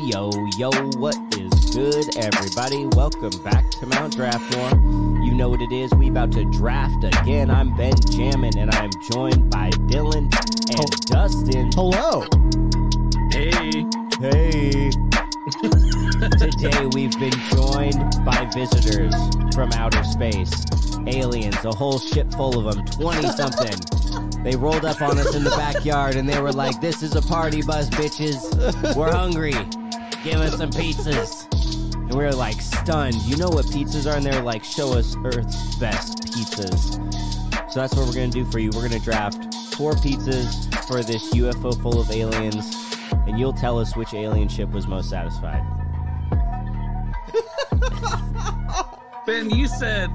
Yo, what is good, everybody? Welcome back to Mount Draftmore. You know what it is. We about to draft again. I'm Ben Jammin, and I'm joined by Dylan and Dustin. Hello. Hey. Today we've been joined by visitors from outer space. Aliens, a whole ship full of them, 20-something. They rolled up on us in the backyard, and they were like, this is a party bus, bitches. We're hungry. Give us some pizzas. And we were like stunned. You know what pizzas are? And they were like, show us Earth's best pizzas. So that's what we're going to do for you. We're going to draft 4 pizzas for this UFO full of aliens, and you'll tell us which alien ship was most satisfied. Ben, you said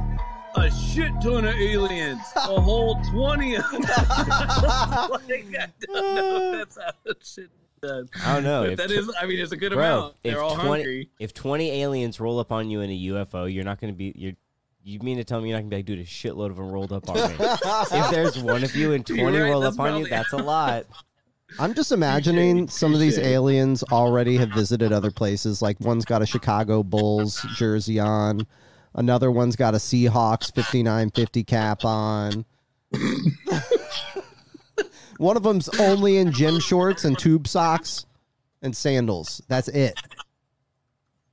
a shit ton of aliens, a whole 20 of them. I don't know if that's how that shit done. I don't know. But it's a good amount. They're all hungry. If 20 aliens roll up on you in a UFO, you're not going to be... You mean to tell me you're not going to be like, dude, a shitload of them rolled up on me? If there's one of you and 20 roll up on you, that's a lot. I'm just imagining some of these aliens already have visited other places. Like one's got a Chicago Bulls jersey on. Another one's got a Seahawks 5950 cap on. One of them's only in gym shorts and tube socks and sandals. That's it.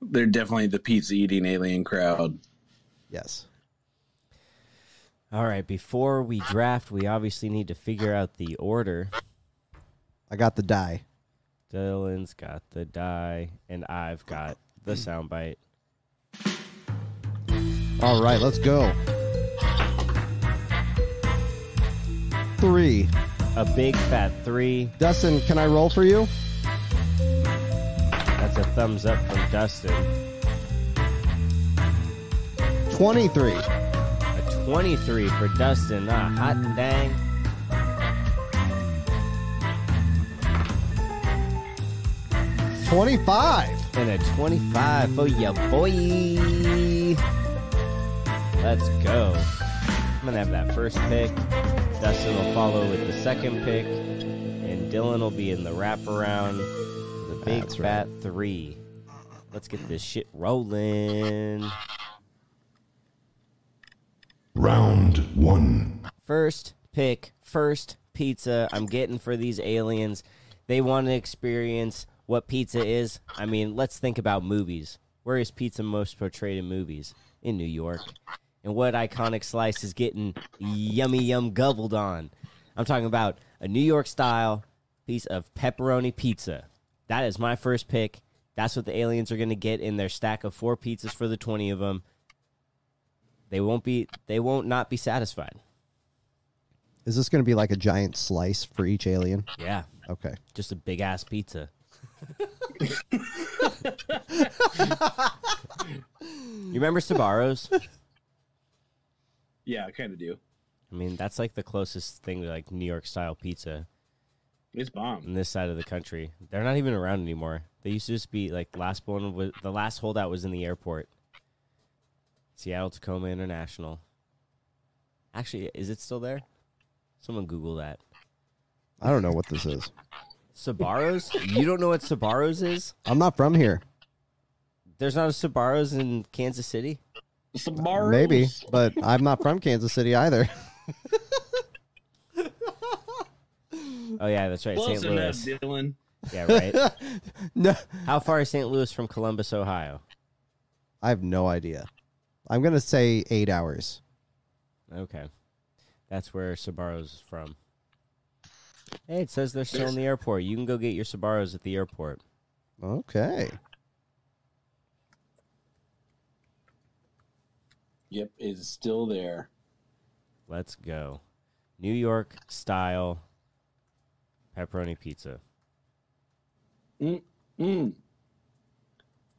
They're definitely the pizza-eating alien crowd. Yes. All right, before we draft, we obviously need to figure out the order. I got the die. Dylan's got the die, and I've got the soundbite. All right, let's go. 3. A big fat 3. Dustin, can I roll for you? That's a thumbs up from Dustin. 23. A 23 for Dustin. Hot dang. $25. And a 25 for ya boy. Let's go. I'm going to have that first pick. Dustin will follow with the second pick. And Dylan will be in the wraparound. The big That's fat right. 3. Let's get this shit rolling. Round 1. First pick, first pizza I'm getting for these aliens. They want to experience what pizza is. I mean, let's think about movies. Where is pizza most portrayed in movies? In New York. And what iconic slice is getting yum gobbled on? I'm talking about a New York style piece of pepperoni pizza. That is my first pick. That's what the aliens are going to get in their stack of 4 pizzas for the 20 of them. They won't not be satisfied. Is this going to be like a giant slice for each alien? Yeah. Okay. Just a big ass pizza. You remember Sbarro's? Yeah, I kind of do. I mean, that's like the closest thing to like New York style pizza It's bomb. in this side of the country. They're not even around anymore. They used to just be like the last holdout was in the airport. Seattle Tacoma International. Actually, is it still there? Someone Google that. I don't know what this is. Sbarro's? You don't know what Sbarro's is? I'm not from here. There's not a Sbarro's in Kansas City? Sbarro's? Maybe, but I'm not from Kansas City either. Oh, yeah, that's right. Close St. enough, Louis. Dylan. Yeah, right? No, How far is St. Louis from Columbus, Ohio? I have no idea. I'm going to say 8 hours. Okay. That's where Sbarro's is from. Hey, it says they're still in the airport. You can go get your Sbarro's at the airport. Okay. Yep, it's still there. Let's go. New York style pepperoni pizza. What are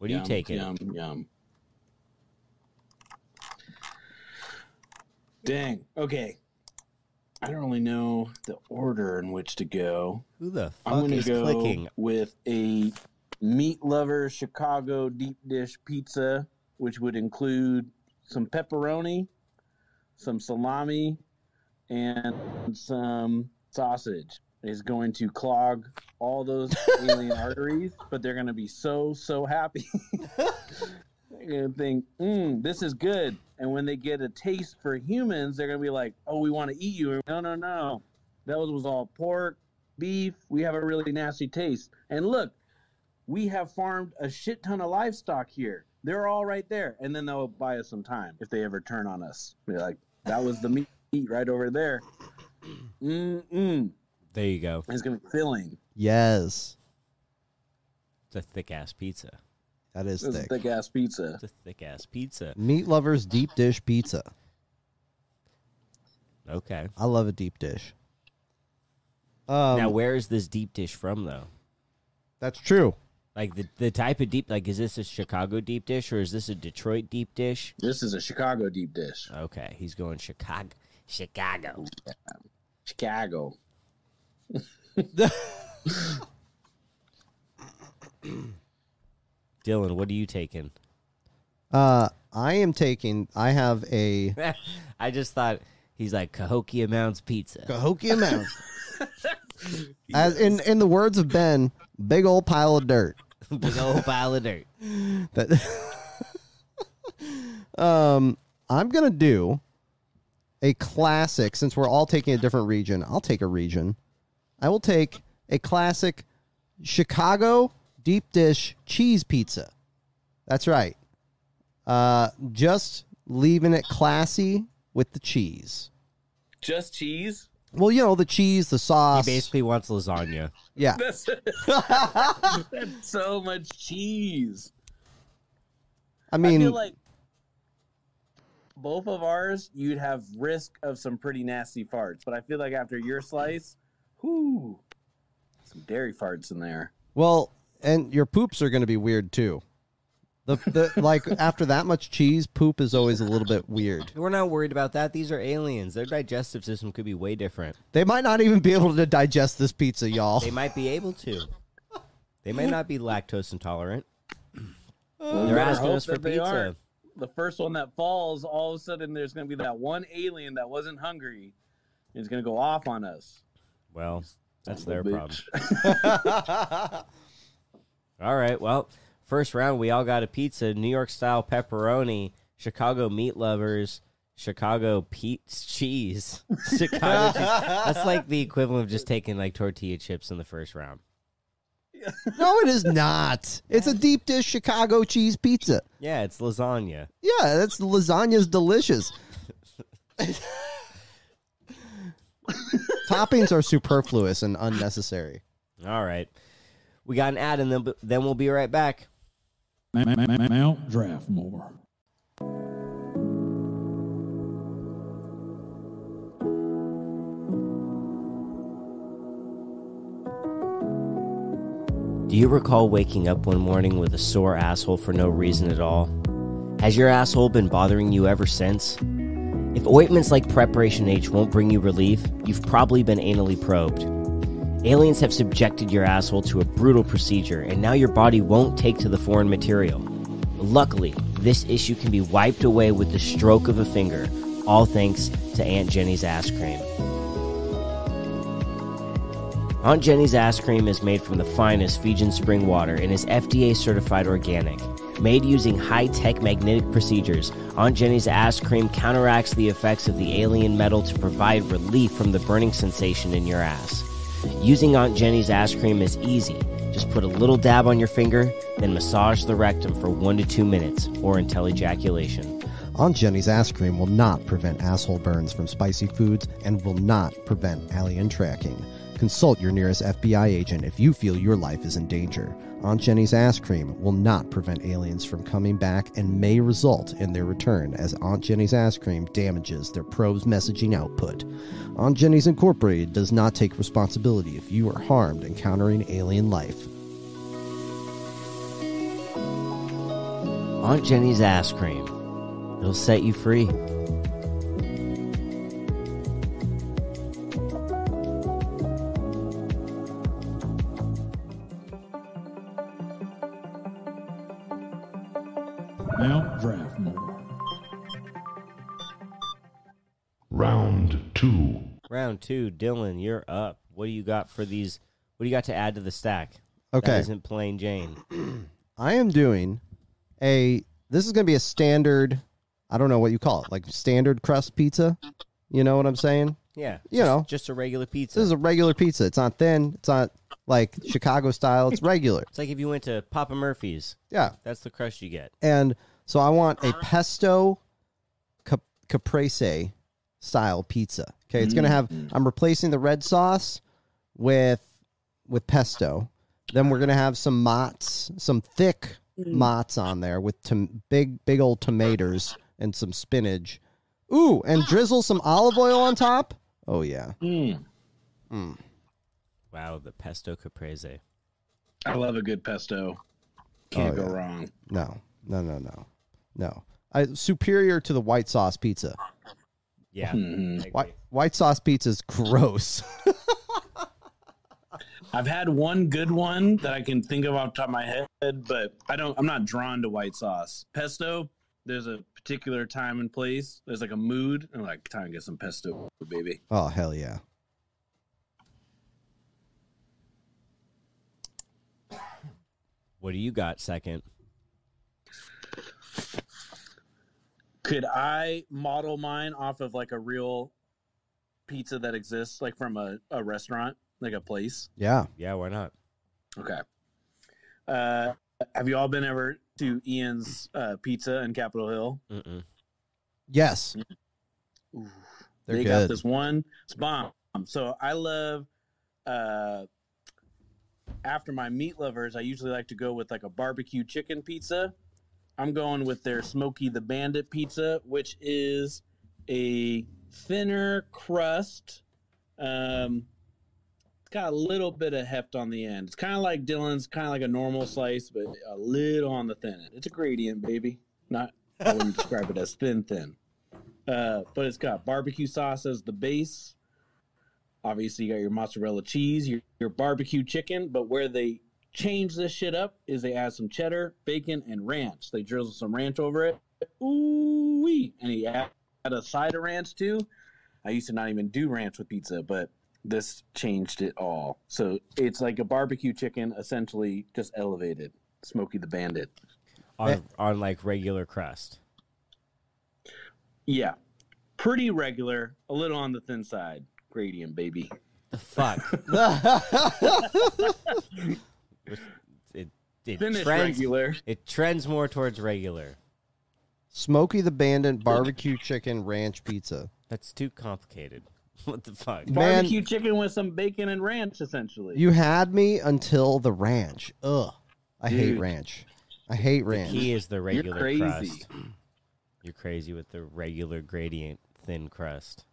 you taking? Yum. Dang. Okay. I don't really know the order in which to go. Who the I'm fuck going is to go clicking? with a meat lover Chicago deep dish pizza, which would include some pepperoni, some salami, and some sausage. is going to clog all those alien arteries, but they're going to be so happy. They're going to think, this is good. And when they get a taste for humans, they're going to be like, oh, we want to eat you. No. That was all pork, beef. We have a really nasty taste. And look, we have farmed a shit ton of livestock here. They're all right there. And then they'll buy us some time if they ever turn on us. Be like, that was the meat right over there. There you go. It's going to be filling. Yes. It's a thick-ass pizza. That is It's thick. a thick-ass pizza. It's a thick-ass pizza. Meat Lover's deep dish pizza. Okay. I love a deep dish. Now, where is this deep dish from, though? That's true. Like, the type of deep... Like, is this a Chicago deep dish, or is this a Detroit deep dish? This is a Chicago deep dish. Okay, he's going Chicago. Chicago. Chicago. Dylan, what are you taking? I have a I just thought he's like Cahokia Mounds Pizza. Cahokia Mounds. As in the words of Ben, big old pile of dirt. Big old pile of dirt. I'm gonna do a classic. Since we're all taking a different region, I'll take a region. I will take a classic Chicago deep dish cheese pizza. That's right. Just leaving it classy with the cheese. Just cheese? Well, you know, the cheese, the sauce. He basically wants lasagna. Yeah. That's so much cheese. I I mean, feel like both of ours, you'd have risk of some pretty nasty farts. But I feel like after your slice, some dairy farts in there. well, and your poops are going to be weird too. The like after that much cheese, poop is always a little bit weird. We're not worried about that. These are aliens. Their digestive system could be way different. They might not even be able to digest this pizza, y'all. They might be able to. They might not be lactose intolerant. They're asking us for pizza. The first one that falls, all of a sudden there's going to be that one alien that wasn't hungry. And it's going to go off on us. Well, that's their Bitch. problem. All right, well, first round, we all got a pizza, New York-style pepperoni, Chicago meat lovers, Chicago cheese. Chicago cheese. That's like the equivalent of just taking like tortilla chips in the first round. No, it is not. It's a deep dish Chicago cheese pizza. Yeah, it's lasagna. Yeah, that's lasagna's delicious. Toppings are superfluous and unnecessary. All right. We got an ad, and then we'll be right back. Mount Draftmore. Do you recall waking up one morning with a sore asshole for no reason at all? Has your asshole been bothering you ever since? If ointments like Preparation H won't bring you relief, you've probably been anally probed. Aliens have subjected your asshole to a brutal procedure, and now your body won't take to the foreign material. Luckily, this issue can be wiped away with the stroke of a finger, all thanks to Aunt Jenny's Ass Cream. Aunt Jenny's Ass Cream is made from the finest Fijian spring water and is FDA certified organic. Made using high-tech magnetic procedures, Aunt Jenny's Ass Cream counteracts the effects of the alien metal to provide relief from the burning sensation in your ass. Using Aunt Jenny's Ass Cream is easy. Just put a little dab on your finger, then massage the rectum for 1 to 2 minutes, or until ejaculation. Aunt Jenny's Ass Cream will not prevent asshole burns from spicy foods and will not prevent alien tracking. Consult your nearest FBI agent if you feel your life is in danger. Aunt Jenny's Ass Cream will not prevent aliens from coming back and may result in their return, as Aunt Jenny's Ass Cream damages their probe's messaging output. Aunt Jenny's Incorporated does not take responsibility if you are harmed encountering alien life. Aunt Jenny's Ass Cream. It'll set you free. Mount Draftmore. Round 2. Round 2, Dylan, you're up. What do you got for these? What do you got to add to the stack? Okay. That isn't plain Jane. I am doing this is going to be a standard, I don't know what you call it, like standard crust pizza. You know what I'm saying? Yeah. Just a regular pizza. This is a regular pizza. It's not thin. It's not like Chicago style. It's regular. It's like if you went to Papa Murphy's. Yeah. That's the crust you get. And so I want a pesto caprese style pizza. Okay, it's going to have, I'm replacing the red sauce with pesto. Then we're going to have some mozz, some thick mozz on there with big old tomatoes and some spinach. Ooh, and drizzle some olive oil on top. Oh, yeah. Wow, the pesto caprese. I love a good pesto. Can't go wrong. No. Superior to the white sauce pizza. Yeah. White sauce pizza is gross. I've had one good one that I can think of off the top of my head, but I'm not drawn to white sauce. Pesto, there's a particular time and place. There's like a mood, and like, time to get some pesto, baby. Oh, hell yeah. What do you got second? Could I model mine off of like a real pizza that exists, like from a restaurant, like a place? Yeah. Yeah, why not? Okay. Have you all been ever to Ian's Pizza in Capitol Hill? Mm-mm. Yes. Ooh. They're They good. got this one. It's bomb. So I love, after my meat lovers, I usually like to go with like a barbecue chicken pizza. I'm going with their Smokey the Bandit pizza, which is a thinner crust. It's got a little bit of heft on the end. It's kind of like Dylan's, kind of like a normal slice, but a little on the thin end. It's a gradient, baby. I wouldn't describe it as thin. But it's got barbecue sauce as the base. Obviously, you got your mozzarella cheese, your barbecue chicken, but where they change this shit up is they add some cheddar, bacon, and ranch. They drizzle some ranch over it. Ooh-wee. And you add a side of ranch, too. I used to not even do ranch with pizza, but this changed it all. So it's like a barbecue chicken, essentially just elevated. Smokey the Bandit. On like regular crust. Yeah. Pretty regular, a little on the thin side. Gradient, baby. The fuck? it Finish trends, regular. It trends more towards regular. Smokey the Bandit barbecue chicken ranch pizza. That's too complicated. What the fuck? Barbecue chicken with some bacon and ranch, essentially. You had me until the ranch. Ugh. I hate ranch. I hate ranch. The key is the regular crazy. crust. You're crazy with the regular gradient thin crust.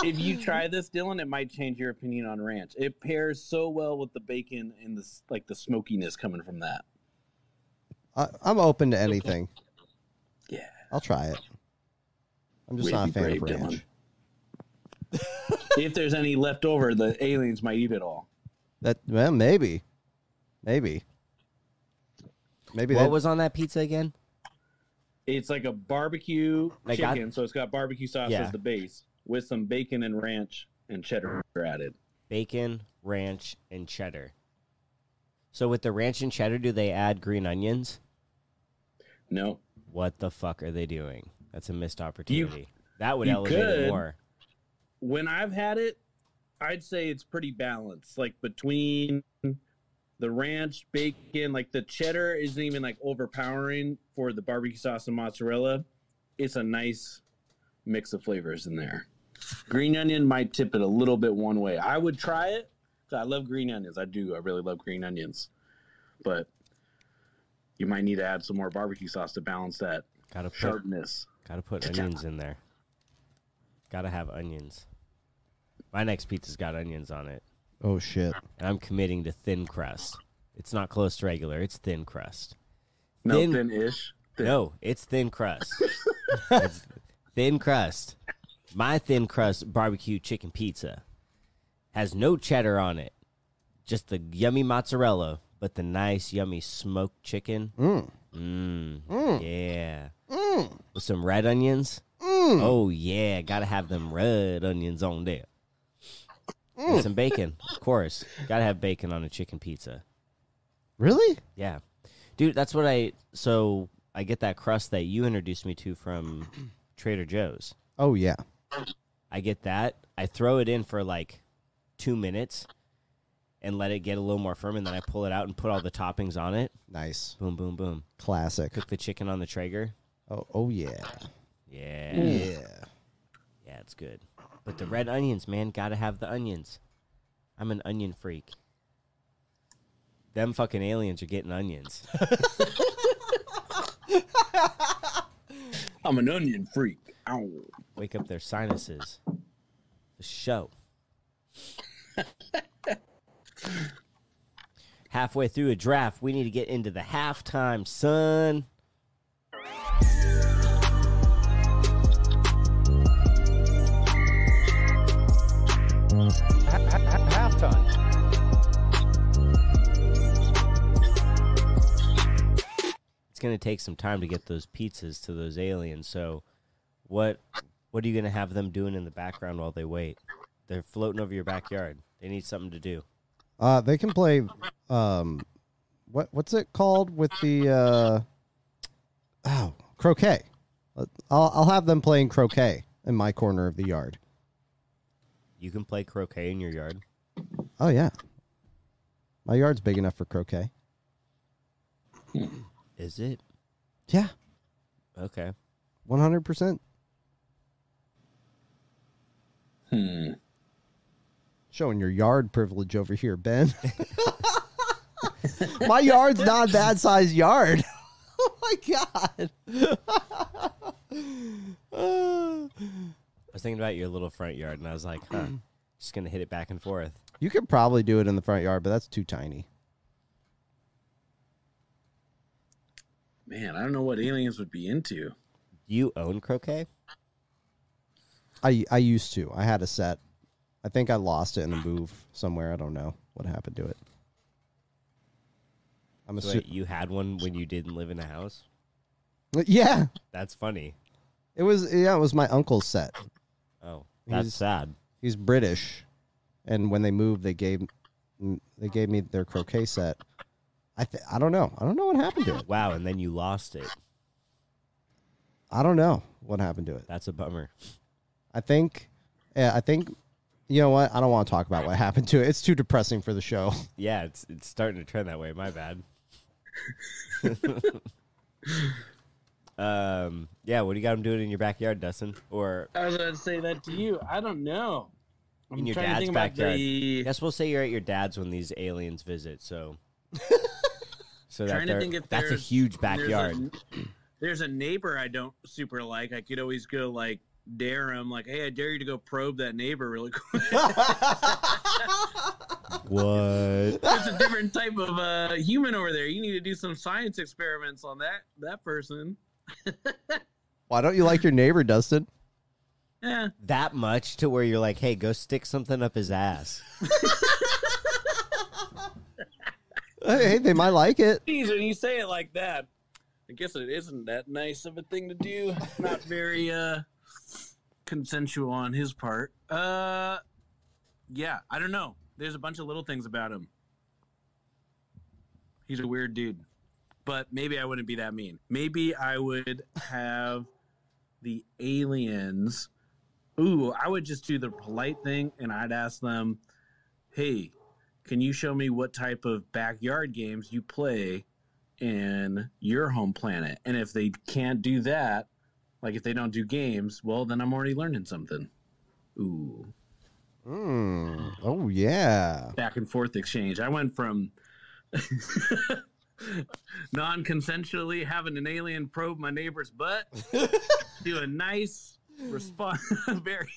If you try this, Dylan, it might change your opinion on ranch. It pairs so well with the bacon and the smokiness coming from that. I'm open to anything. Yeah. I'll try it. I'm just not a fan of ranch. If there's any left over, the aliens might eat it all. Well, maybe. What was on that pizza again? It's like a barbecue Like chicken, so it's got barbecue sauce Yeah. as the base with some bacon and ranch and cheddar added. Bacon, ranch, and cheddar. So with the ranch and cheddar, do they add green onions? No. What the fuck are they doing? That's a missed opportunity. That would you elevate it could. more. When I've had it, I'd say it's pretty balanced. Like between the ranch, bacon, like the cheddar isn't even like overpowering for the barbecue sauce and mozzarella. It's a nice mix of flavors in there. Green onion might tip it a little bit one way. I would try it. I love green onions. I do. I really love green onions. But you might need to add some more barbecue sauce to balance that sharpness. Gotta put onions in there. Gotta have onions. My next pizza's got onions on it. Oh, shit. And I'm committing to thin crust. It's not close to regular. It's thin crust. No, thin-ish. Thin. No, it's thin crust. It's thin crust. My thin crust barbecue chicken pizza has no cheddar on it. Just the yummy mozzarella, but the nice, yummy smoked chicken. Yeah. With some red onions. Oh, yeah. Gotta have them red onions on there. And some bacon, of course. Gotta have bacon on a chicken pizza. Really? Yeah. Dude, that's what I get that crust that you introduced me to from Trader Joe's. Oh, yeah. I get that. I throw it in for like 2 minutes and let it get a little more firm, and then I pull it out and put all the toppings on it. Nice. Boom, boom, boom. Classic. Cook the chicken on the Traeger. Oh yeah. Yeah. Yeah. Yeah, it's good. But the red onions, man, gotta have the onions. I'm an onion freak. Them fucking aliens are getting onions. I'm an onion freak. Ow. Wake up their sinuses. The show. Halfway through a draft, we need to get into the halftime, son. Halftime. It's going to take some time to get those pizzas to those aliens. So what are you going to have them doing in the background while they wait? They're floating over your backyard. They need something to do. They can play. What's it called with the croquet? I'll have them playing croquet in my corner of the yard. You can play croquet in your yard. Oh yeah, my yard's big enough for croquet. Is it? Yeah, Okay. 100%. Showing your yard privilege over here, Ben. My yard's not a bad sized yard. Oh my god. I was thinking about your little front yard, and I was like, just going to hit it back and forth. You could probably do it in the front yard, but that's too tiny. Man, I don't know what aliens would be into. You own croquet? I used to. I had a set. I think I lost it in a move somewhere. I don't know what happened to it. I'm So wait, you had one when you didn't live in a house? Yeah. That's funny. It was my uncle's set. Oh, that's sad. He's British, and when they moved, they gave me their croquet set. I don't know. I don't know what happened to it. Wow, and then you lost it. I don't know what happened to it. That's a bummer. I think, you know what? I don't want to talk about what happened to it. It's too depressing for the show. Yeah, it's starting to trend that way. My bad. Yeah, what do you got them doing in your backyard, Dustin? Or I was going to say that to you. I don't know. I'm in your trying to dad's think about backyard? the... Guess we'll say you're at your dad's when these aliens visit. So Trying to think if that's a there's- huge backyard. There's a neighbor I don't super like. I could always go like dare him, like, "Hey, I dare you to go probe that neighbor really quick." What? There's a different type of human over there. You need to do some science experiments on that person. Why don't you like your neighbor, Dustin? Yeah. That much to where you're like, hey, go stick something up his ass. Hey, they might like it. Geez, when you say it like that, I guess it isn't that nice of a thing to do. Not very consensual on his part. Yeah, I don't know. There's a bunch of little things about him. He's a weird dude. But maybe I wouldn't be that mean. Maybe I would have the aliens. Ooh, I would just do the polite thing, and I'd ask them, hey, can you show me what type of backyard games you play in your home planet? And if they can't do that, like if they don't do games, well, then I'm already learning something. Ooh. Oh, yeah. Back and forth exchange. I went from non-consensually having an alien probe my neighbor's butt to a nice response, very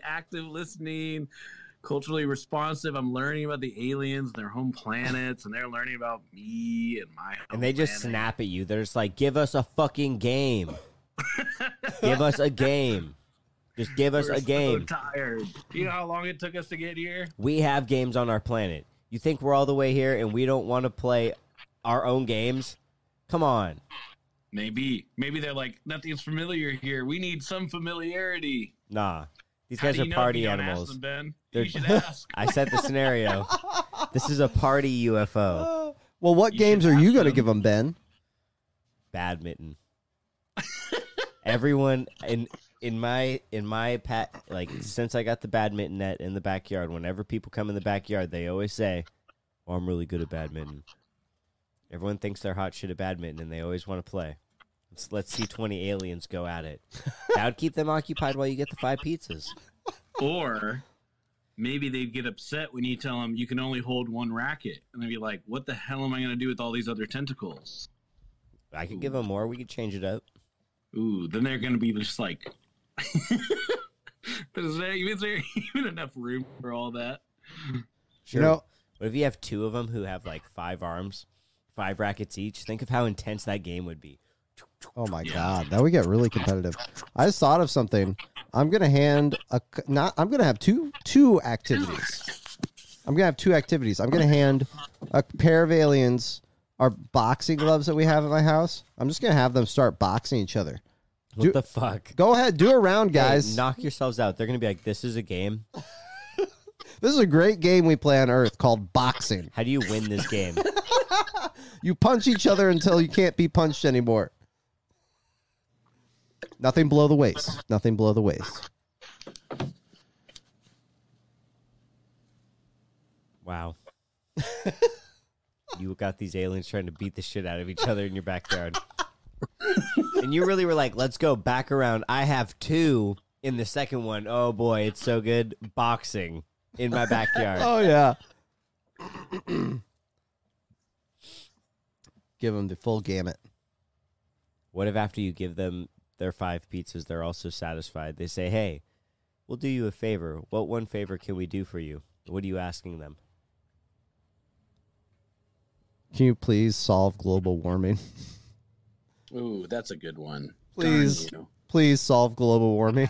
active listening, culturally responsive. I'm learning about the aliens and their home planets, and they're learning about me and my home And they just planet. snap at you. They're just like, give us a fucking game. Give us a game. Just give us We're a game. So tired. You know how long it took us to get here? We have games on our planet. You think we're all the way here and we don't want to play our own games? Come on. Maybe they're like, nothing's familiar here. We need some familiarity. Nah. These How guys do are you know party if you don't animals. ask them, Ben? They're- You should ask. I set the scenario. This is a party UFO. Well, what You games should are you ask going to them. give them, Ben? Badminton. Everyone in my since I got the badminton net in the backyard, whenever people come in the backyard, they always say, "Oh, I'm really good at badminton." Everyone thinks they're hot shit at badminton, and they always want to play. Let's see 20 aliens go at it. That would keep them occupied while you get the 5 pizzas. Or maybe they'd get upset when you tell them you can only hold one racket. And they'd be like, what the hell am I going to do with all these other tentacles? I could give them more. We could change it up. Ooh, then they're going to be just like, is there even enough room for all that? Sure. You know, What if you have 2 of them who have like 5 arms, 5 rackets each? Think of how intense that game would be. oh my God, that would get really competitive. I just thought of something. I'm going to I'm going to have two activities. I'm going to have 2 activities. I'm going to hand a pair of aliens our boxing gloves that we have at my house. I'm just going to have them start boxing each other. What the fuck? Go ahead, do a round, guys. Hey, knock yourselves out. They're going to be like, this is a game. This is a great game we play on Earth called boxing. How do you win this game? You punch each other until you can't be punched anymore. Nothing below the waist. Nothing below the waist. Wow. You got these aliens trying to beat the shit out of each other in your backyard. And you really were like, let's go back around. I have 2 in the second one. Oh, boy, it's so good. Boxing in my backyard. Oh, yeah. Give them the full gamut. What if after you give them their 5 pizzas, they're also satisfied? They say, hey, we'll do you a favor. What one favor can we do for you? What are you asking them? Can you please solve global warming? Ooh, that's a good one. Please, Darn you. please solve global warming.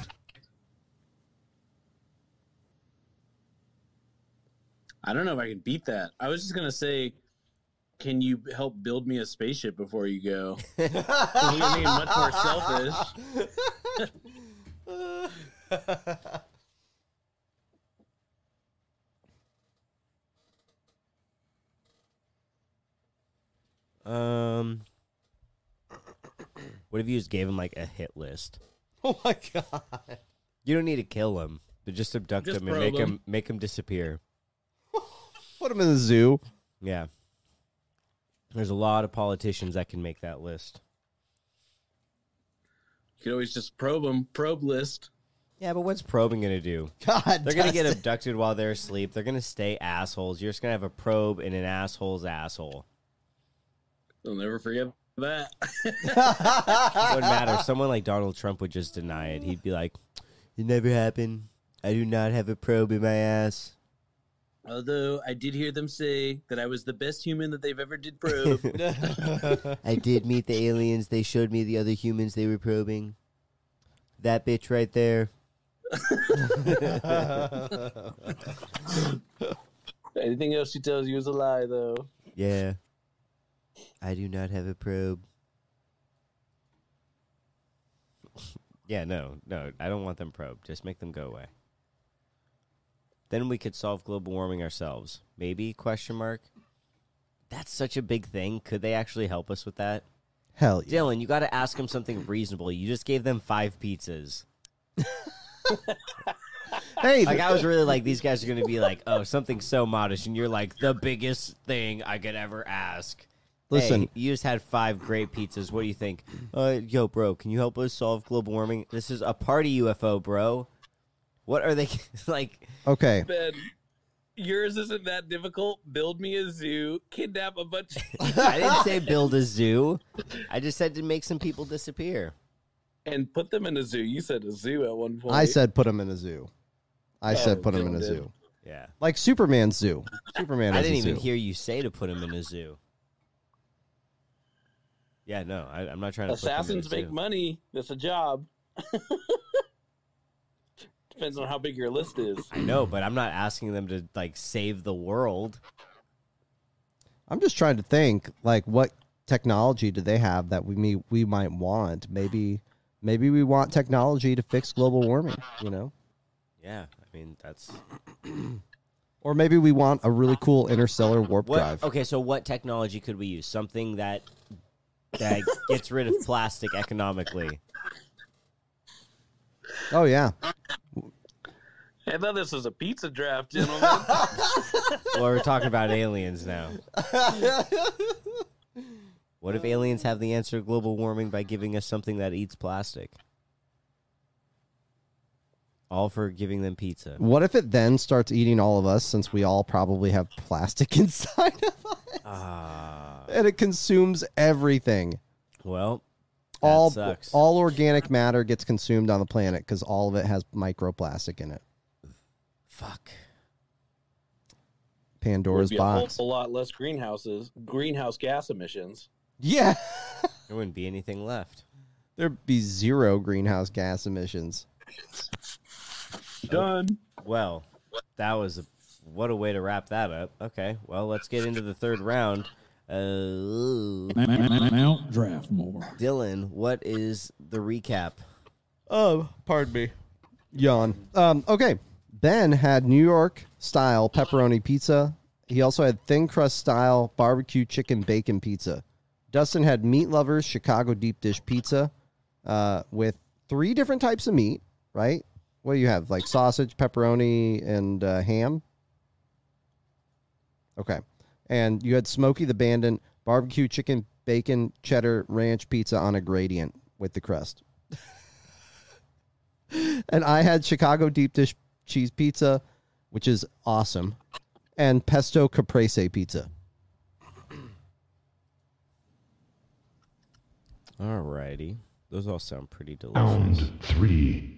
I don't know if I can beat that. I was just going to say, can you help build me a spaceship before you go? You're being much more selfish. What if you just gave them like a hit list? Oh my God. You don't need to kill them, but just abduct Just them and probe make them disappear. Put them in the zoo. Yeah. There's a lot of politicians that can make that list. You could always just probe them. Probe list. Yeah, but what's probing going to do? God, They're going to get Dustin. abducted while they're asleep. They're going to stay assholes. You're just going to have a probe in an asshole's asshole. They'll never forget that. It wouldn't matter. Someone like Donald Trump would just deny it. He'd be like, it never happened. I do not have a probe in my ass. Although I did hear them say that I was the best human that they've ever did probe. I did meet the aliens. They showed me the other humans they were probing. That bitch right there. Anything else she tells you is a lie, though. Yeah. I do not have a probe. Yeah, no, I don't want them probed. Just make them go away. Then we could solve global warming ourselves. Maybe, question mark? That's such a big thing. Could they actually help us with that? Hell yeah. Dylan, you got to ask them something reasonable. You just gave them 5 pizzas. Hey, Like, I was really like, these guys are going to be like, oh, something so modest. And you're like, the biggest thing I could ever ask. Listen. Hey, you just had 5 great pizzas. What do you think? Yo, bro, can you help us solve global warming? This is a party UFO, bro. What are they like? okay. Ben, yours isn't that difficult. Build me a zoo, kidnap a bunch of I didn't say build a zoo. I just said to make some people disappear. and put them in a zoo. You said a zoo at one point. I said put them in a zoo. I said put them in a Dylan did. zoo. Yeah. Like Superman's zoo. Superman I has didn't a zoo. even hear you say to put them in a zoo. Yeah, no, I'm not trying to Assassins put them in a make zoo. money. That's a job. Depends on how big your list is. I know, but I'm not asking them to, like, save the world. I'm just trying to think, like, what technology do they have that we might want? Maybe we want technology to fix global warming, you know? Yeah, I mean, that's... Or maybe we want a really cool interstellar warp drive. Okay, so what technology could we use? Something that gets rid of plastic economically. Oh, yeah. I thought this was a pizza draft, gentlemen. Well, we're talking about aliens now. What if aliens have the answer to global warming by giving us something that eats plastic? All for giving them pizza. What if it then starts eating all of us, since we all probably have plastic inside of us? And it consumes everything. Well, all sucks. All organic matter gets consumed on the planet because all of it has microplastic in it. Fuck. Pandora's Would be box. a lot less greenhouse gas emissions. Yeah. There wouldn't be anything left. There'd be 0 greenhouse gas emissions. Done. Well, that was what a way to wrap that up. Okay, well, let's get into the third round. Mount Draftmore. Dylan, what is the recap? Pardon me. Yawn. Okay. Ben had New York style pepperoni pizza. He also had thin crust style barbecue chicken bacon pizza. Dustin had Meat Lovers Chicago deep dish pizza with 3 different types of meat, right? What do you have? Like sausage, pepperoni, and ham? Okay. And you had Smokey the Bandit barbecue chicken bacon cheddar ranch pizza on a gradient with the crust. And I had Chicago deep dish cheese pizza, which is awesome, and pesto caprese pizza. Alrighty. Those all sound pretty delicious. Round 3.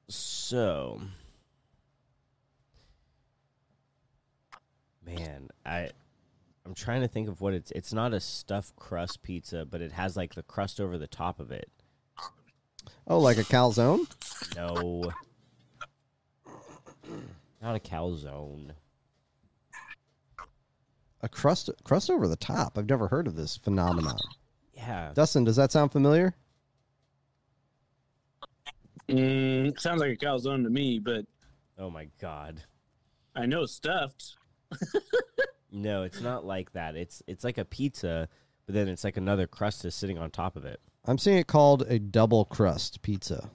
So, man, I'm trying to think of what it's not a stuffed crust pizza, but it has like the crust over the top of it. Oh, like a calzone? No. Not a calzone. A crust over the top. I've never heard of this phenomenon. Yeah. Dustin, does that sound familiar? Sounds like a calzone to me, but Oh my god. I know stuffed. No, it's not like that. It's like a pizza, but then it's like another crust is sitting on top of it. I'm seeing it called a double crust pizza.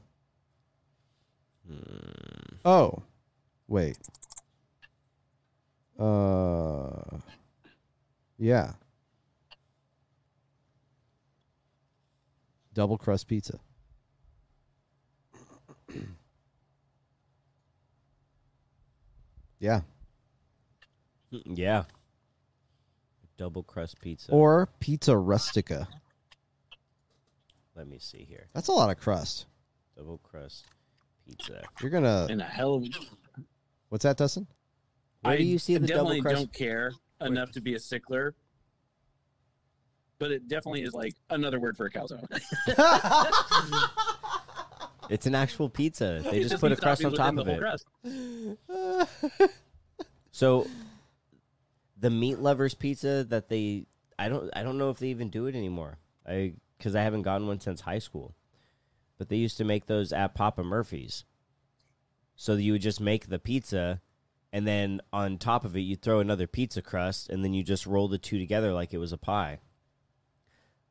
Oh, wait. Yeah. Double crust pizza. Yeah. Yeah. Double crust pizza. Or pizza rustica. Let me see here. That's a lot of crust. Double crust pizza. You're gonna. And a hell of What's that, Dustin? Where do you see the double definitely crust? don't care enough to be a stickler. But it definitely is like another word for a calzone. It's an actual pizza. They It just put a needs to not crust be on top within of the it. whole crust. So the Meat Lovers pizza that I don't know if they even do it anymore. Because I haven't gotten one since high school. But they used to make those at Papa Murphy's. So you would just make the pizza, and then on top of it, you throw another pizza crust, and then you just roll the two together like it was a pie.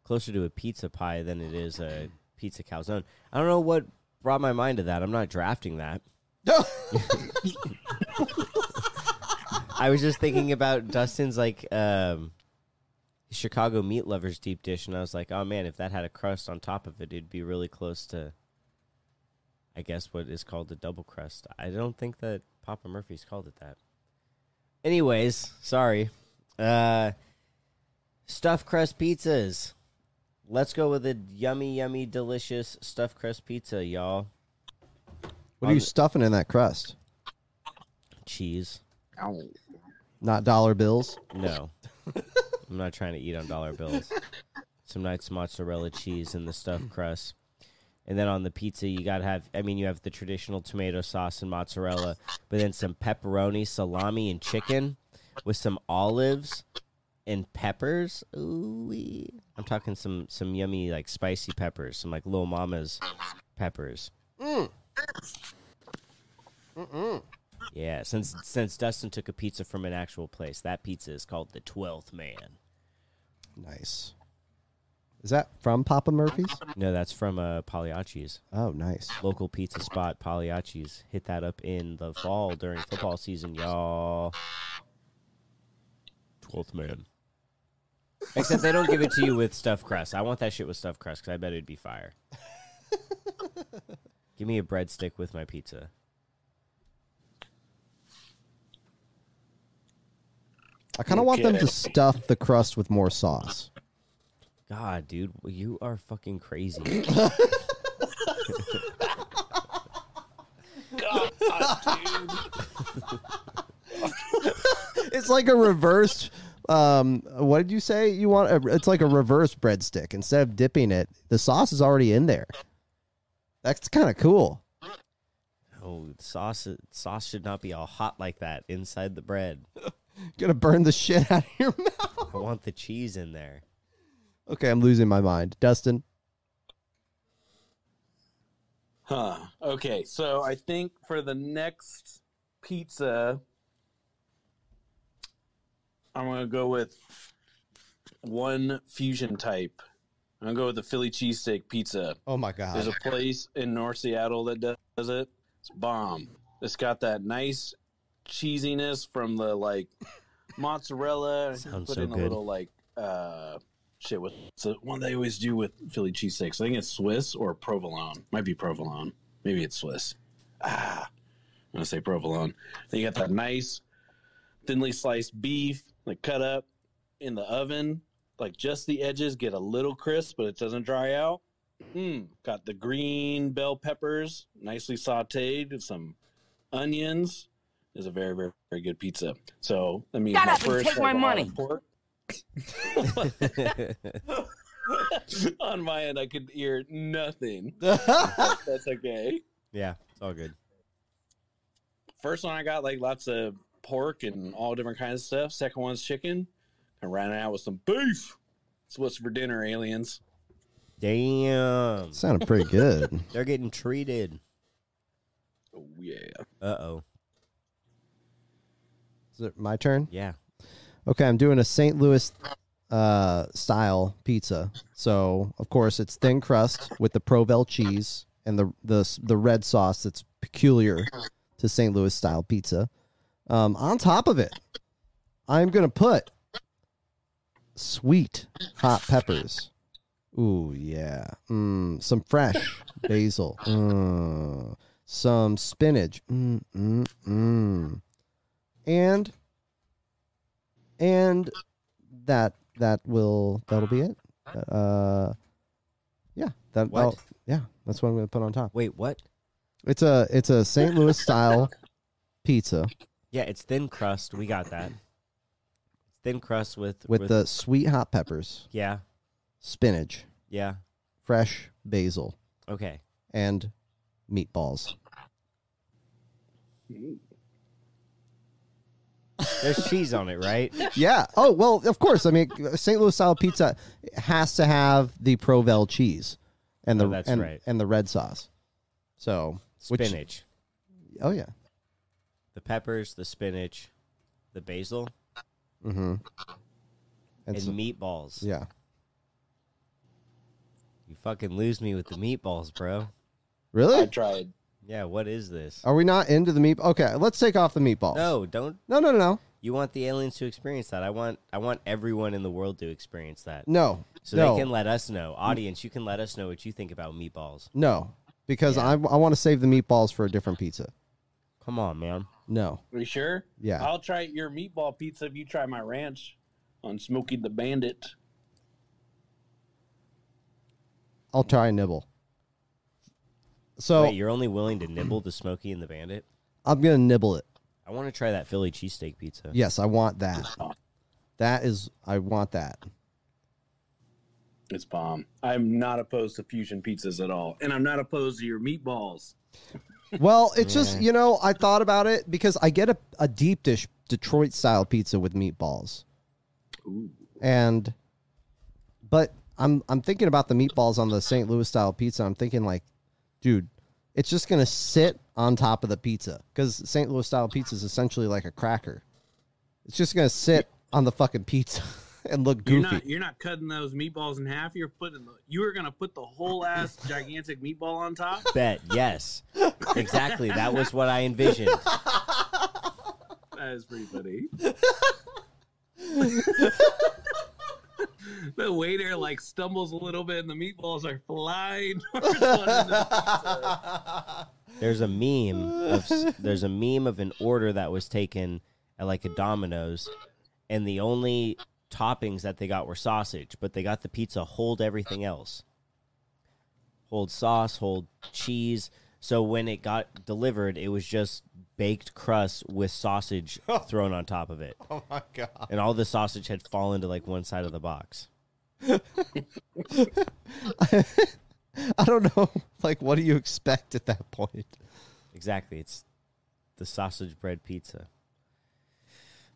Closer to a pizza pie than it is a pizza calzone. I don't know what brought my mind to that. I'm not drafting that. I was just thinking about Dustin's Chicago Meat Lovers deep dish, and I was like, oh man, if that had a crust on top of it, it'd be really close to, I guess, what is called the double crust. I don't think that Papa Murphy's called it that. Anyways, sorry. Stuffed crust pizzas. Let's go with a yummy, yummy, delicious stuffed crust pizza, y'all. What are you stuffing in that crust? Cheese. Not dollar bills? No. I'm not trying to eat on dollar bills. Some nice mozzarella cheese in the stuffed crust. And then on the pizza, you got to have, you have the traditional tomato sauce and mozzarella, but then some pepperoni, salami, and chicken with some olives And peppers. Ooh, I'm talking some yummy like spicy peppers, some like Lil Mama's peppers. Yeah, since Dustin took a pizza from an actual place, that pizza is called the 12th Man. Nice. Is that from Papa Murphy's? No, that's from Pagliacci's. Oh, nice. Local pizza spot, Pagliacci's. Hit that up in the fall during football season, y'all. 12th Man. Except they don't give it to you with stuffed crust. I want that shit with stuffed crust because I bet it'd be fire. Give me a breadstick with my pizza. I kind of want them to stuff the crust with more sauce. God, dude, you are fucking crazy. God, dude. It's like a reversed. What did you say you want? It's like a reverse breadstick. Instead of dipping it, the sauce is already in there. That's kind of cool. Oh, sauce should not be all hot like that inside the bread. Gonna burn the shit out of your mouth. I want the cheese in there. Okay, I'm losing my mind. Dustin? Okay, so I think for the next pizza, I'm going to go with one fusion type. I'm going to go with the Philly cheesesteak pizza. Oh, my God. There's a place in North Seattle that does it. It's bomb. It's got that nice cheesiness from the, like, mozzarella. Sounds Put so in good. a little, like, what's the one they always do with Philly cheesesteaks? I think it's Swiss or provolone. Might be provolone. Maybe it's Swiss. I'm going to say provolone. Then you got that nice, thinly sliced beef, like cut up in the oven. Like just the edges get a little crisp, but it doesn't dry out. Got the green bell peppers, nicely sauteed, with some onions. It's a very, very, very good pizza. So let me Shut up and take my money. Pork. On my end, I could hear nothing. That's okay. Yeah, it's all good. First one I got like lots of pork and all different kinds of stuff. Second one's chicken. I ran out with some beef. That's what's for dinner, aliens. Damn. Sounded pretty good. They're getting treated. Oh yeah. Uh-oh. Is it my turn? Yeah. Okay, I'm doing a St. Louis style pizza. So, of course, it's thin crust with the Provel cheese and the red sauce that's peculiar to St. Louis style pizza. On top of it, I'm going to put sweet hot peppers. Ooh, yeah. Some fresh basil. Some spinach. And that'll be it. Yeah. What? That's what I'm going to put on top. Wait, what? It's a St. Louis style pizza. Yeah, it's thin crust. We got that. It's thin crust with the sweet hot peppers, yeah, spinach, yeah. fresh basil, Okay. and meatballs. There's cheese on it, right? Yeah. Oh, well, of course. I mean, St. Louis style pizza has to have the Provel cheese and the that's right. and the red sauce. So Spinach. Oh yeah. The peppers, the spinach, the basil, Mm-hmm. and some- meatballs. Yeah. You fucking lose me with the meatballs, bro. Really? I tried. Yeah, what is this? Are we not into the meat? Okay, let's take off the meatballs. No, don't. No. You want the aliens to experience that. I want everyone in the world to experience that. No. So no. they can let us know. Audience, you can let us know what you think about meatballs. No. Because Yeah. I want to save the meatballs for a different pizza. Come on, man. No. Are you sure? Yeah. I'll try your meatball pizza if you try my ranch on Smokey the Bandit. I'll try and nibble. So Wait, you're only willing to nibble the Smokey and the Bandit? I'm going to nibble it. I want to try that Philly cheesesteak pizza. Yes, I want that. I want that. It's bomb. I'm not opposed to fusion pizzas at all. And I'm not opposed to your meatballs. Well, it's just, I thought about it because I get a deep dish Detroit style pizza with meatballs. Ooh. But I'm thinking about the meatballs on the St. Louis style pizza. I'm thinking like, dude, it's just gonna sit on top of the pizza because St. Louis style pizza is essentially like a cracker. It's just gonna sit on the fucking pizza and look goofy. You're not cutting those meatballs in half. You were gonna put the whole ass gigantic meatball on top. Bet, yes, exactly. That was what I envisioned. That is pretty funny. The waiter like stumbles a little bit, and the meatballs are flying towards one of the pizza. There's a meme of an order that was taken at like a Domino's, and the only toppings that they got were sausage, but they got the pizza hold everything else. Hold sauce, hold cheese. So when it got delivered, it was just baked crust with sausage thrown on top of it. Oh my god! And all the sausage had fallen to like one side of the box. I don't know. Like, what do you expect at that point? Exactly. It's the sausage bread pizza.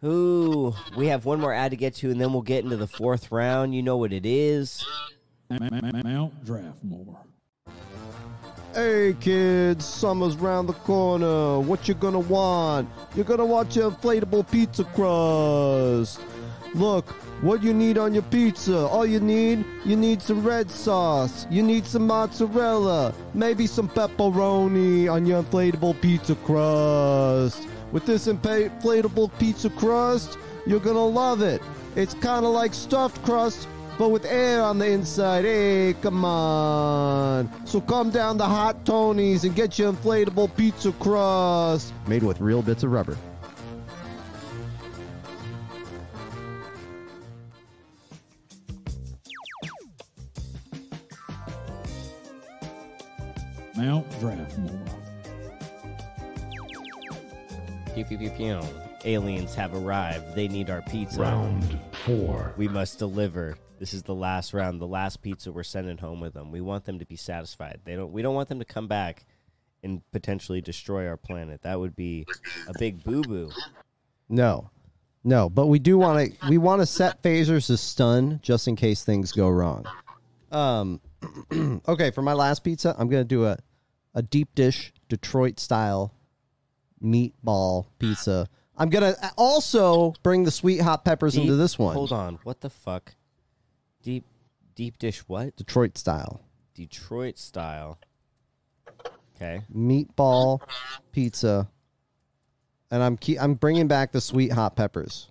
Ooh, we have one more ad to get to, and then we'll get into the fourth round. You know what it is. Mount Draftmore. Hey kids, summer's round the corner. What you gonna want? You're gonna want your inflatable pizza crust. Look, what you need on your pizza. All you need some red sauce. You need some mozzarella. Maybe some pepperoni on your inflatable pizza crust. With this inflatable pizza crust, you're gonna love it. It's kind of like stuffed crust, but with air on the inside. Hey, come on. So come down to Hot Tony's and get your inflatable pizza crust. Made with real bits of rubber. Mount Draftmore. Pew, pew, pew, pew. Aliens have arrived. They need our pizza. Round 4. We must deliver. This is the last round, the last pizza we're sending home with them. We want them to be satisfied. We don't want them to come back and potentially destroy our planet. That would be a big boo-boo. No, but we do want to set phasers to stun just in case things go wrong. Okay, for my last pizza, I'm gonna do a deep dish Detroit style meatball pizza. I'm gonna also bring the sweet hot peppers into this one. Hold on, what the fuck? Deep dish what? Detroit style. Detroit style. Okay. Meatball pizza. And I'm bringing back the sweet hot peppers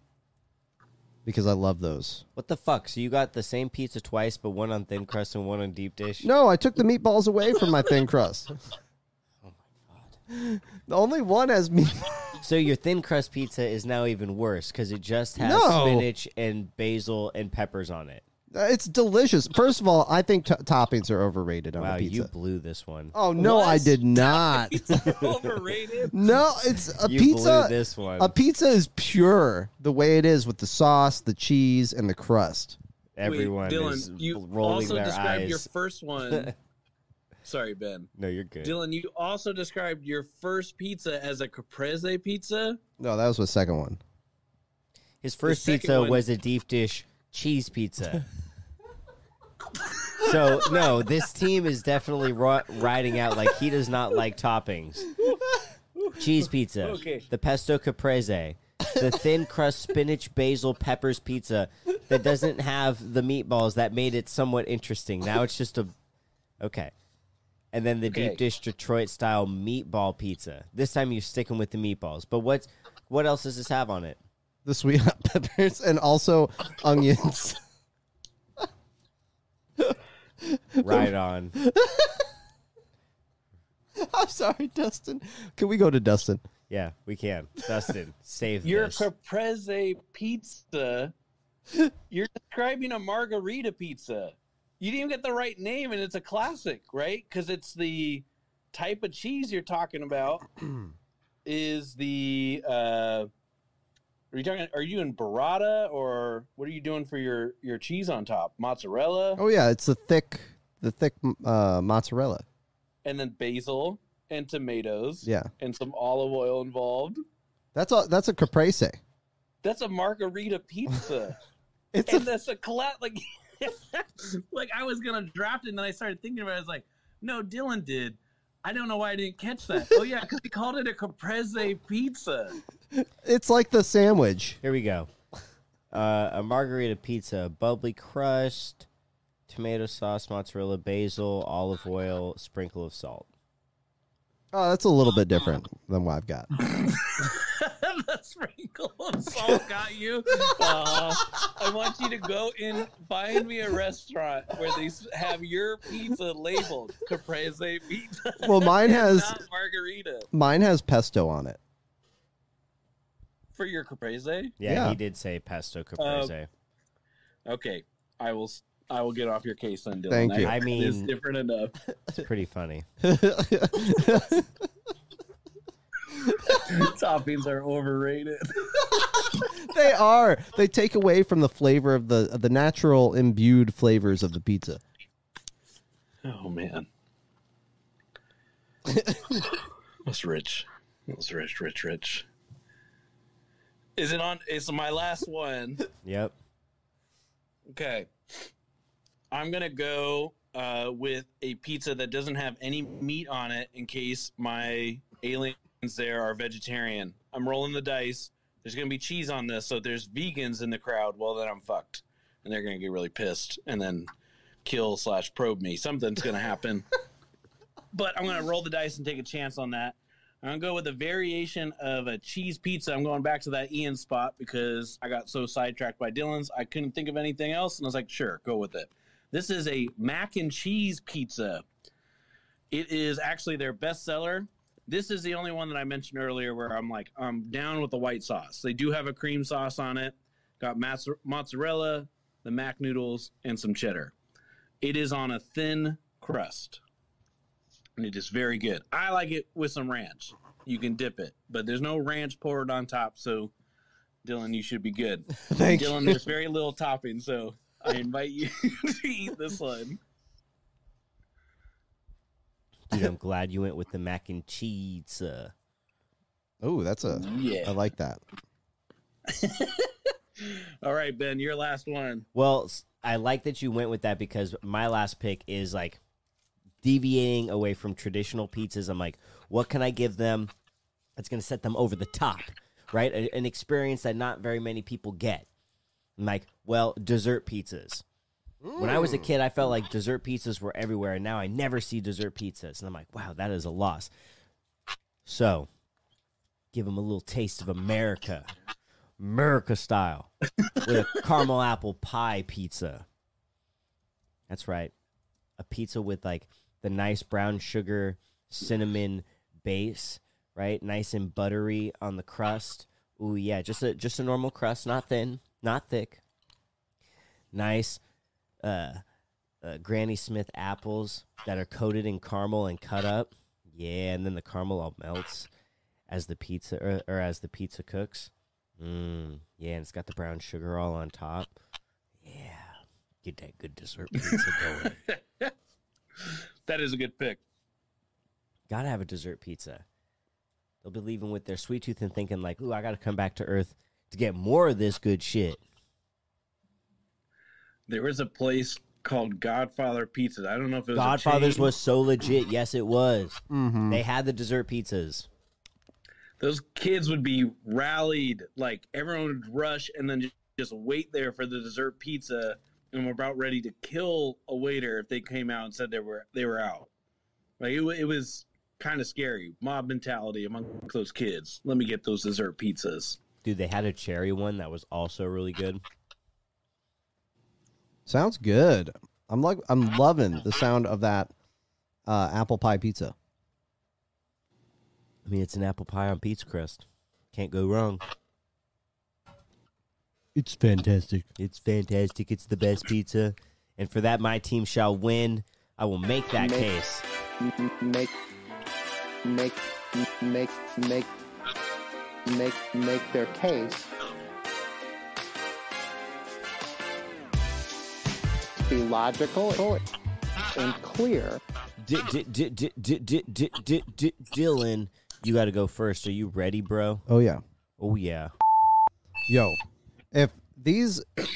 because I love those. What the fuck? So you got the same pizza twice, but one on thin crust and one on deep dish? No, I took the meatballs away from my thin crust. Oh my god. The only one has meat. So your thin crust pizza is now even worse because it just has No. spinach and basil and peppers on it. It's delicious. First of all, I think toppings are overrated on Wow, a pizza. you blew this one. Oh no, What? I did not. Overrated. No, it's a You pizza. blew this one. A pizza is pure the way it is with the sauce, the cheese, and the crust. Everyone Wait, Dylan, is you rolling also their described eyes. your first one. Sorry, Ben. No, you're good. Dylan, you also described your first pizza as a caprese pizza. No, that was the second one. His first second pizza one- was a deep dish cheese pizza. So, no, this team is definitely riding out like he does not like toppings. Cheese pizza, Okay. the pesto caprese, the thin crust spinach, basil, peppers pizza that doesn't have the meatballs that made it somewhat interesting. Now it's just okay. And then the Okay. deep dish Detroit style meatball pizza. This time you're sticking with the meatballs. But what else does this have on it? The sweet hot peppers and also onions. Right on. I'm sorry, Dustin. Can we go to Dustin? Yeah, we can. Dustin, save Your this. caprese pizza. You're describing a margarita pizza. You didn't even get the right name, and it's a classic, right? Because it's the type of cheese you're talking about. Is the are you talking? Are you in burrata, or what are you doing for your cheese on top? Mozzarella, Oh yeah, it's the thick mozzarella. and then basil and tomatoes. Yeah, and some olive oil involved. that's a caprese. That's a margarita pizza. It's And that's a collapse. Like, like I was gonna draft it, and then I started thinking about it. I was like, no, Dylan did. I don't know why I didn't catch that. Oh yeah, because he called it a caprese pizza. it's like the sandwich. Here we go. A margarita pizza, bubbly crust, tomato sauce, mozzarella, basil, olive oil, sprinkle of salt. Oh, that's a little bit different than what I've got. The sprinkle of salt got you. I want you to go and find me a restaurant where they have your pizza labeled caprese pizza. Well, mine has not margarita mine has pesto on it. for your caprese. Yeah, Yeah. he did say pesto caprese. Okay, I will get off your case then, Dylan. Thank you. I mean- it's different enough. It's pretty funny. Toppings are overrated. They are. They take away from the flavor of the natural imbued flavors of the pizza. Oh man, that's rich. That's rich. Is it on? It's my last one. Yep. Okay, I'm gonna go with a pizza that doesn't have any meat on it, in case my aliens there are vegetarian. I'm rolling the dice. There's gonna be cheese on this, so if there's vegans in the crowd, well then I'm fucked, and they're gonna get really pissed and then kill/probe me. Something's gonna happen. But I'm gonna roll the dice and take a chance on that. I'm gonna go with a variation of a cheese pizza. I'm going back to that Ian spot because I got so sidetracked by Dylan's. I couldn't think of anything else, and I was like, sure, go with it. This is a mac and cheese pizza. It is actually their best seller. This is the only one that I mentioned earlier where I'm like, I'm down with the white sauce. They do have a cream sauce on it. Got mozzarella, the mac noodles, and some cheddar. It is on a thin crust. And it is very good. I like it with some ranch. You can dip it, but there's no ranch poured on top, so Dylan, you should be good. Thank Dylan, you. there's very little topping, so I invite you to eat this one. Dude, I'm glad you went with the mac and cheese. Oh, that's a. Yeah. I like that. All right, Ben, your last one. Well, I like that you went with that because my last pick is like deviating away from traditional pizzas. I'm like, what can I give them that's going to set them over the top, right? An experience that not very many people get. I'm like, well, dessert pizzas. When I was a kid, I felt like dessert pizzas were everywhere, and now I never see dessert pizzas. And I'm like, wow, that is a loss. So, give them a little taste of America style, with a caramel apple pie pizza. That's right. A pizza with, like, the nice brown sugar cinnamon base, right? Nice and buttery on the crust. Ooh, yeah, just a normal crust, not thin, not thick. Nice Granny Smith apples that are coated in caramel and cut up. Yeah, and then the caramel all melts as the pizza or as the pizza cooks. Yeah, and it's got the brown sugar all on top. Yeah, get that good dessert pizza going. That is a good pick. Gotta have a dessert pizza. They'll be leaving with their sweet tooth and thinking like, ooh, I gotta come back to Earth to get more of this good shit. There was a place called Godfather Pizza. I don't know if it was Godfather's a chain. was so legit. Yes, it was. Mm-hmm. They had the dessert pizzas. Those kids would be rallied, like everyone would rush and then just wait there for the dessert pizza, and were about ready to kill a waiter if they came out and said they were out. Like it was kind of scary, mob mentality among those kids. Let me get those dessert pizzas. Dude, they had a cherry one that was also really good. Sounds good. I'm loving the sound of that apple pie pizza. I mean, it's an apple pie on pizza crust. Can't go wrong. It's fantastic. It's fantastic. It's the best pizza. And for that, my team shall win. I will make that case. Make their case to be logical and clear. Dylan, you got to go first. Are you ready, bro? Oh yeah. Oh, yeah.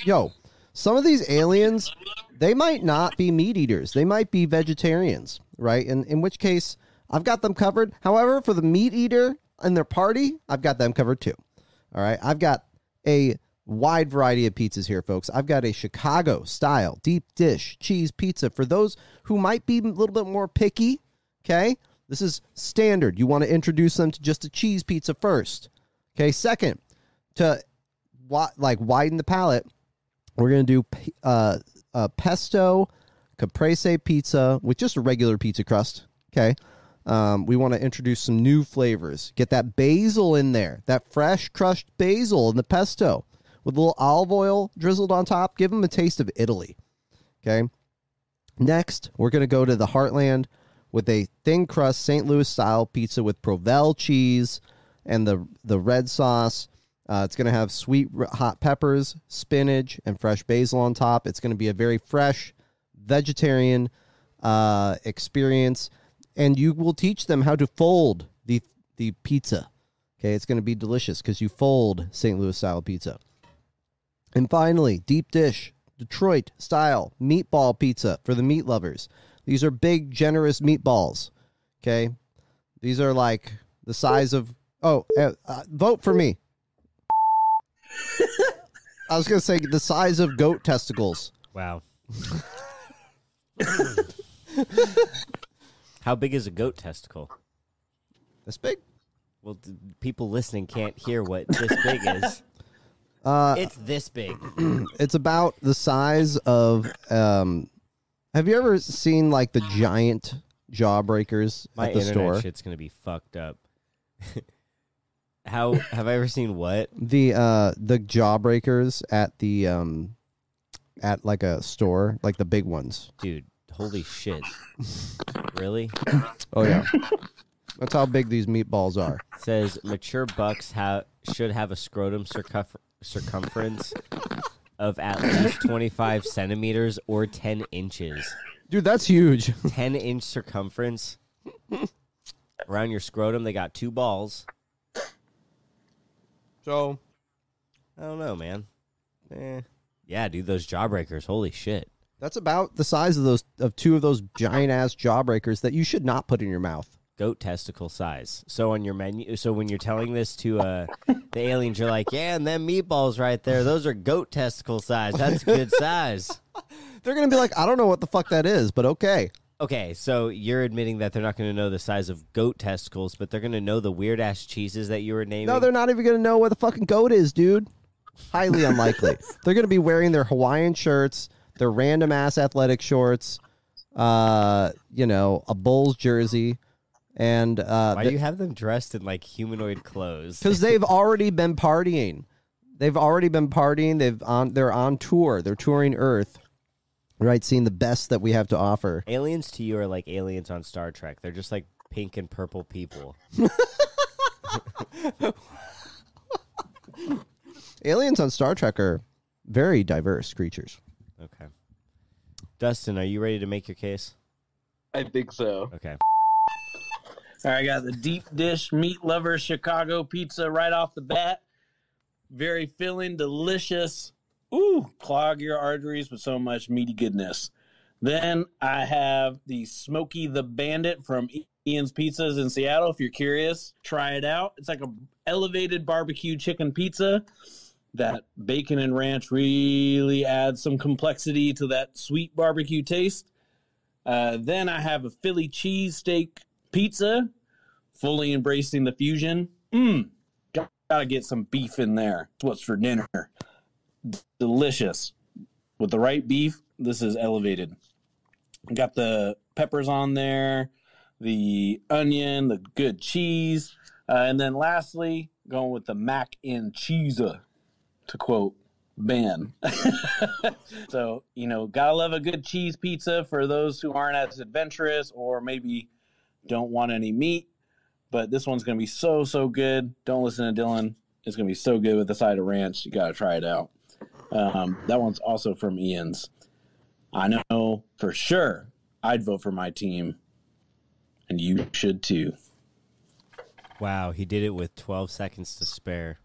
Yo, some of these aliens, they might not be meat eaters. They might be vegetarians, right? And in which case, I've got them covered. However, for the meat eater and their party, I've got them covered too. All right. I've got a wide variety of pizzas here, folks. I've got a Chicago-style deep dish cheese pizza for those who might be a little bit more picky, okay? This is standard. You want to introduce them to just a cheese pizza first, okay? Second, to widen the palate, we're going to do pesto caprese pizza with just a regular pizza crust, okay? We want to introduce some new flavors. Get that basil in there, that fresh crushed basil in the pesto with a little olive oil drizzled on top. Give them a taste of Italy, okay? Next, we're going to go to the Heartland with a thin crust St. Louis style pizza with Provel cheese and the red sauce. It's going to have sweet hot peppers, spinach, and fresh basil on top. It's going to be a very fresh vegetarian experience, and you will teach them how to fold the pizza. Okay, it's going to be delicious because you fold St. Louis style pizza. And finally, deep dish Detroit style meatball pizza for the meat lovers. These are big, generous meatballs. Okay, these are like the size of vote for me. I was going to say the size of goat testicles. Wow. How big is a goat testicle? This big? Well, people listening can't hear what this big is. It's this big. It's about the size of... have you ever seen like the giant jawbreakers at the store? Shit's going to be fucked up. How have I ever seen what? The jawbreakers at the at like a store, like the big ones. Dude, holy shit. Really? Oh yeah. That's how big these meatballs are. It says mature bucks should have a scrotum circumference of at least 25 centimeters or 10 inches. Dude, that's huge. 10-inch circumference. Around your scrotum, they got 2 balls. So, I don't know, man. Yeah, dude, those jawbreakers, holy shit. That's about the size of 2 of those giant ass jawbreakers that you should not put in your mouth. Goat testicle size. So on your menu, so when you're telling this to the aliens, you're like, yeah, and them meatballs right there, those are goat testicle size. That's good size. They're gonna be like, I don't know what the fuck that is, but okay. Okay, so you're admitting that they're not going to know the size of goat testicles, but they're going to know the weird-ass cheeses that you were naming? No, they're not even going to know what the fucking goat is, dude. Highly unlikely. They're going to be wearing their Hawaiian shirts, their random-ass athletic shorts, a Bulls jersey, and... Why do you have them dressed in, like, humanoid clothes? Because they've already been partying. They're on tour. They're touring Earth. Right, seeing the best that we have to offer. Aliens to you are like aliens on Star Trek. They're just like pink and purple people. Aliens on Star Trek are very diverse creatures. Okay. Dustin, are you ready to make your case? I think so. Okay. All right, I got the deep dish meat lover Chicago pizza right off the bat. Very filling, delicious. Ooh, clog your arteries with so much meaty goodness. Then I have the Smokey the Bandit from Ian's Pizzas in Seattle. If you're curious, try it out. It's like a elevated barbecue chicken pizza. That bacon and ranch really adds some complexity to that sweet barbecue taste. Then I have a Philly cheesesteak pizza, fully embracing the fusion. Gotta get some beef in there. It's what's for dinner. Delicious. With the right beef, this is elevated. Got the peppers on there, the onion, the good cheese, and then lastly, going with the mac and cheese, to quote Ben. So, gotta love a good cheese pizza for those who aren't as adventurous or maybe don't want any meat. But this one's going to be so, so good. Don't listen to Dylan. It's going to be so good with the side of ranch. You got to try it out. That one's also from Ian's. I know for sure I'd vote for my team, and you should too. Wow, he did it with 12 seconds to spare.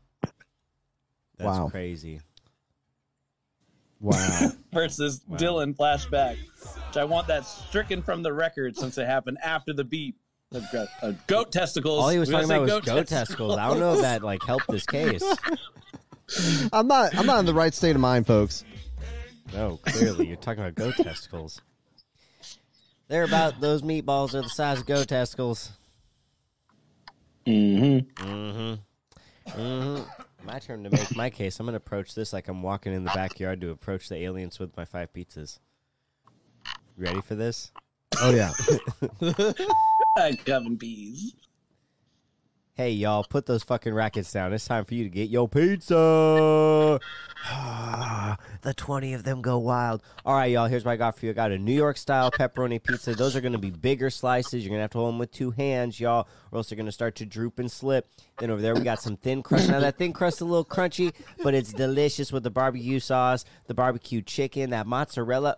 That's wow. Crazy. Wow. versus Dylan flashback. Which I want that stricken from the record since it happened after the beat. Goat testicles. All he was We gotta talking about say was goat testicles. I don't know if that like helped this case. I'm not in the right state of mind, folks. No, clearly you're talking about goat testicles. They're about those meatballs are the size of goat testicles. My turn to make my case. I'm going to approach this like I'm walking in the backyard to approach the aliens with my 5 pizzas. You ready for this? Oh, yeah. Coven peas. Hey, y'all, put those fucking rackets down. It's time for you to get your pizza. The 20 of them go wild. All right, y'all, here's what I got for you. I got a New York-style pepperoni pizza. Those are going to be bigger slices. You're going to have to hold them with 2 hands, y'all, or else they're going to start to droop and slip. Then over there, we got some thin crust. Now, that thin crust is a little crunchy, but it's delicious with the barbecue sauce, the barbecue chicken, that mozzarella.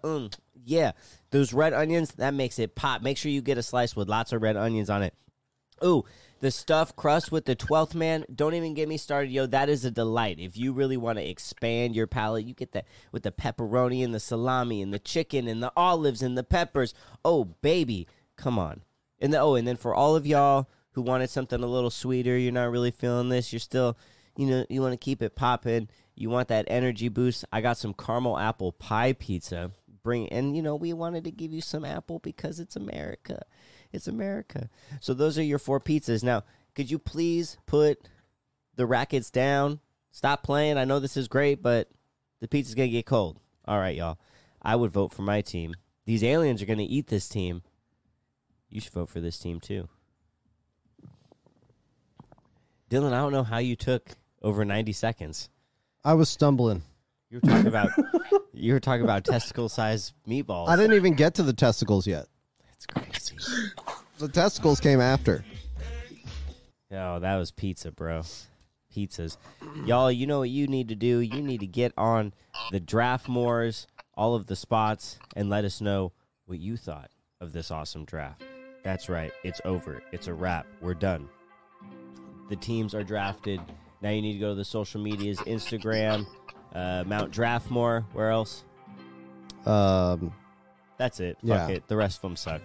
Yeah, those red onions, that makes it pop. Make sure you get a slice with lots of red onions on it. Ooh, the stuffed crust with the 12th man, don't even get me started, yo. That is a delight. If you really want to expand your palate, you get that with the pepperoni and the salami and the chicken and the olives and the peppers. Oh, baby, come on. And then for all of y'all who wanted something a little sweeter, you're not really feeling this, you're still, you want to keep it popping. You want that energy boost. I got some caramel apple pie pizza. We wanted to give you some apple because it's America. It's America. So those are your 4 pizzas. Now, could you please put the rackets down? Stop playing. I know this is great, but the pizza's going to get cold. All right, y'all. I would vote for my team. These aliens are going to eat this team. You should vote for this team, too. Dylan, I don't know how you took over 90 seconds. I was stumbling. You were talking about testicle-sized meatballs. I didn't even get to the testicles yet. That's crazy. The testicles came after. Oh, that was pizza, bro. Pizzas. Y'all, you know what you need to do? You need to get on the draft mores, all of the spots, and let us know what you thought of this awesome draft. That's right. It's over. It's a wrap. We're done. The teams are drafted. Now you need to go to the social medias, Instagram, Mount Draftmore. Where else? That's it. Fuck it. The rest of them suck.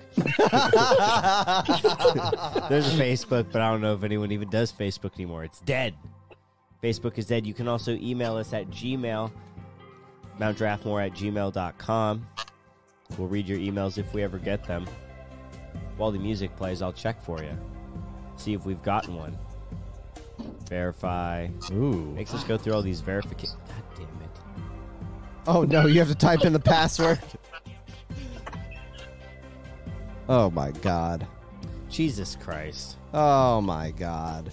There's a Facebook, but I don't know if anyone even does Facebook anymore. It's dead. Facebook is dead. You can also email us at Gmail, mountdraftmore@gmail.com. We'll read your emails if we ever get them. While the music plays, I'll check for you. See if we've gotten one. Verify. Ooh. Makes us go through all these verifications. God damn it. Oh, no, you have to type in the password. Oh, my God. Jesus Christ. Oh, my God.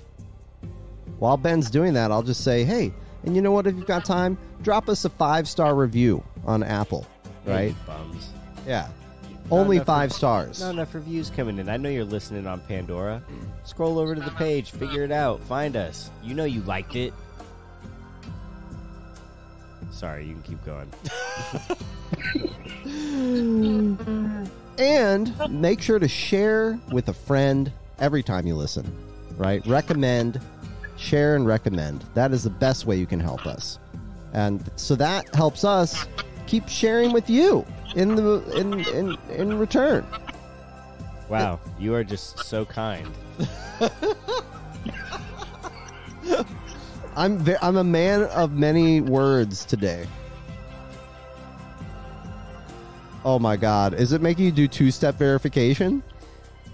While Ben's doing that, I'll just say, hey, and you know what? If you've got time, drop us a 5-star review on Apple, right? Hey, bums. Yeah. Only enough 5 stars. Not enough reviews coming in. I know you're listening on Pandora. Scroll over to the page. Figure it out. Find us. You know you liked it. Sorry, you can keep going. And make sure to share with a friend every time you listen, right? Recommend, share, and recommend. That is the best way you can help us. And so that helps us keep sharing with you in return. Wow, you are just so kind. I'm a man of many words today. Oh my God. Is it making you do 2-step verification?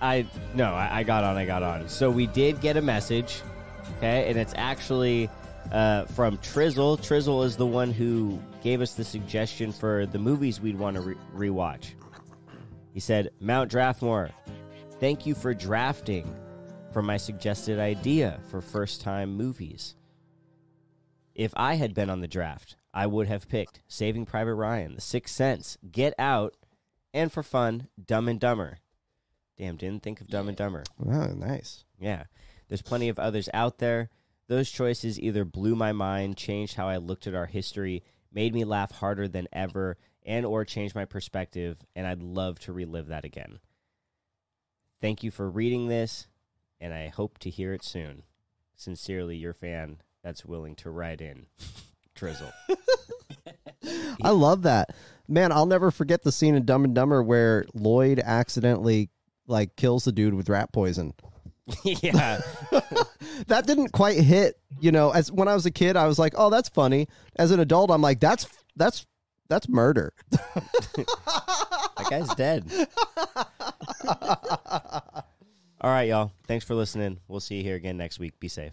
I got on. So we did get a message, okay, and it's actually from Trizzle. Trizzle is the one who gave us the suggestion for the movies we'd want to rewatch. He said, Mount Draftmore, thank you for drafting for my suggested idea for first-time movies. If I had been on the draft, I would have picked Saving Private Ryan, The Sixth Sense, Get Out, and for fun, Dumb and Dumber. Damn, didn't think of Dumb and Dumber. Oh, nice. Yeah. There's plenty of others out there. Those choices either blew my mind, changed how I looked at our history, made me laugh harder than ever, and or changed my perspective, and I'd love to relive that again. Thank you for reading this, and I hope to hear it soon. Sincerely, your fan that's willing to write in. Trizzle. I love that. Man, I'll never forget the scene in Dumb and Dumber where Lloyd accidentally like kills the dude with rat poison. Yeah. That didn't quite hit, as when I was a kid, I was like, "Oh, that's funny." As an adult, I'm like, that's murder. That guy's dead. All right, y'all. Thanks for listening. We'll see you here again next week. Be safe.